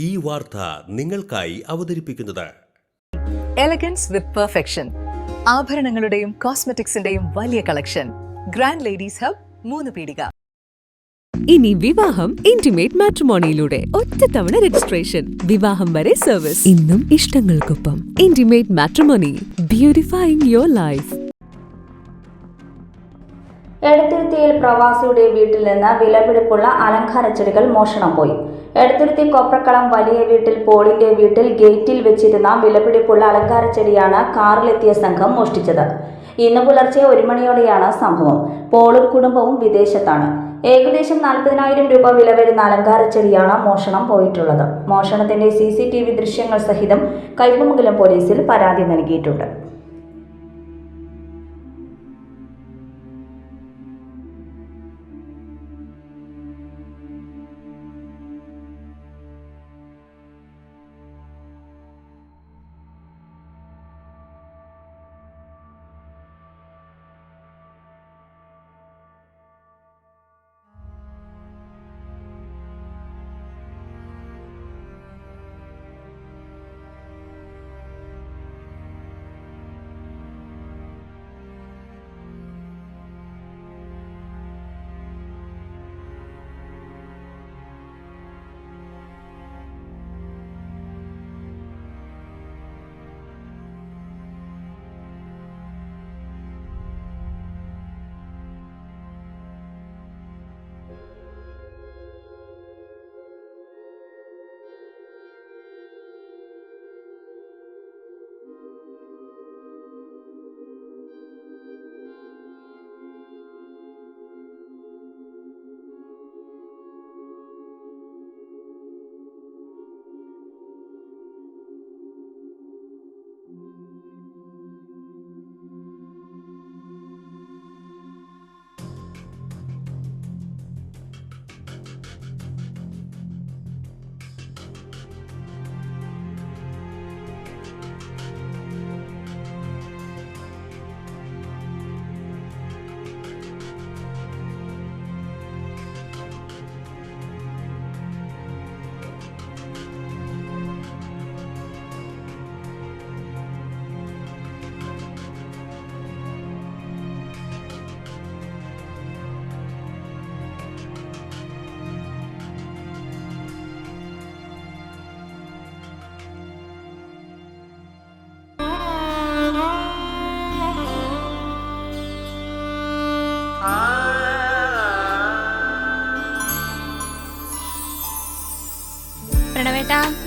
ഈ വാർത്ത നിങ്ങൾക്കായി അവതരിപ്പിക്കുന്നത് എലഗൻസ് വിത്ത് പെർഫെക്ഷൻ. ആഭരണങ്ങളുടെയും കോസ്മെറ്റിക്സിന്റെയും വലിയ കളക്ഷൻ. ഗ്രാൻഡ് ലേഡീസ് ഹബ്, 3 പീടിക. ഇനി വിവാഹം ഇന്റിമേറ്റ് മാട്രിമോണിയിലൂടെ ഒറ്റത്തവണ രജിസ്ട്രേഷൻ, വിവാഹം വരെ സർവീസ്. ഇന്നും ഇഷ്ടങ്ങൾക്കൊപ്പം ഇന്റിമേറ്റ് മാട്രിമോണി, ബ്യൂട്ടിഫൈയിങ് യുവർ ലൈഫ്. എടത്തുരുത്തിയിൽ പ്രവാസിയുടെ വീട്ടിൽ നിന്ന് വിലപിടിപ്പുള്ള അലങ്കാര ചെടികൾ മോഷണം പോയി. എടത്തുരുത്തി കൊപ്രക്കളം വലിയ വീട്ടിൽ പോളിന്റെ വീട്ടിൽ ഗേറ്റിൽ വെച്ചിരുന്ന വിലപിടിപ്പുള്ള അലങ്കാര ചെടിയാണ് കാറിലെത്തിയ സംഘം മോഷ്ടിച്ചത്. ഇന്ന് പുലർച്ചെ 1 മണിയോടെയാണ് സംഭവം. പോളും കുടുംബവും വിദേശത്താണ്. ഏകദേശം 40,000 രൂപ വില വരുന്ന അലങ്കാര ചെടിയാണ് മോഷണം പോയിട്ടുള്ളത്. മോഷണത്തിന്റെ CCTV ദൃശ്യങ്ങൾ സഹിതം കയ്പമംഗലം പോലീസിൽ പരാതി നൽകിയിട്ടുണ്ട്.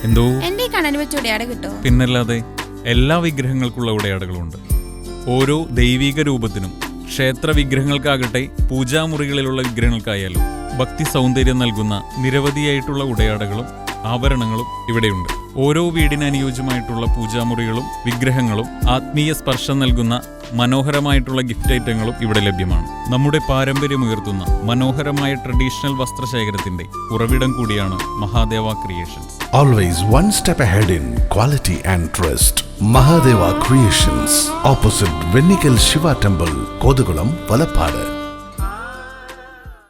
എന്തോ എന്റെ കണ്ണന് വെച്ച ഉടയാട കിട്ടോ? പിന്നല്ലാതെ എല്ലാ വിഗ്രഹങ്ങൾക്കുള്ള ഉടയാടകളുണ്ട്. ഓരോ ദൈവിക രൂപത്തിനും ക്ഷേത്ര വിഗ്രഹങ്ങൾക്കാകട്ടെ പൂജാമുറികളിലുള്ള വിഗ്രഹങ്ങൾക്കായാലും ഭക്തി സൗന്ദര്യം നൽകുന്ന നിരവധിയായിട്ടുള്ള ഉടയാടകളും ആഭരണങ്ങളും ഇവിടെയുണ്ട്. ഓരോ വീടിന് അനുയോജ്യമായിട്ടുള്ള പൂജാമുറികളും വിഗ്രഹങ്ങളും ആത്മീയ സ്പർശം നൽകുന്ന മനോഹരമായിട്ടുള്ള ഗിഫ്റ്റ് ഐറ്റങ്ങളും ഇവിടെ ലഭ്യമാണ്. നമ്മുടെ പാരമ്പര്യം ഉയർത്തുന്ന മനോഹരമായ ട്രഡീഷണൽ വസ്ത്രശേഖരത്തിന്റെ ഉറവിടം കൂടിയാണ് Mahadeva creations. Always one step ahead in quality and trust. Mahadeva Creations, opposite Vennikal Shiva Temple, Kodugulam, Valapadu.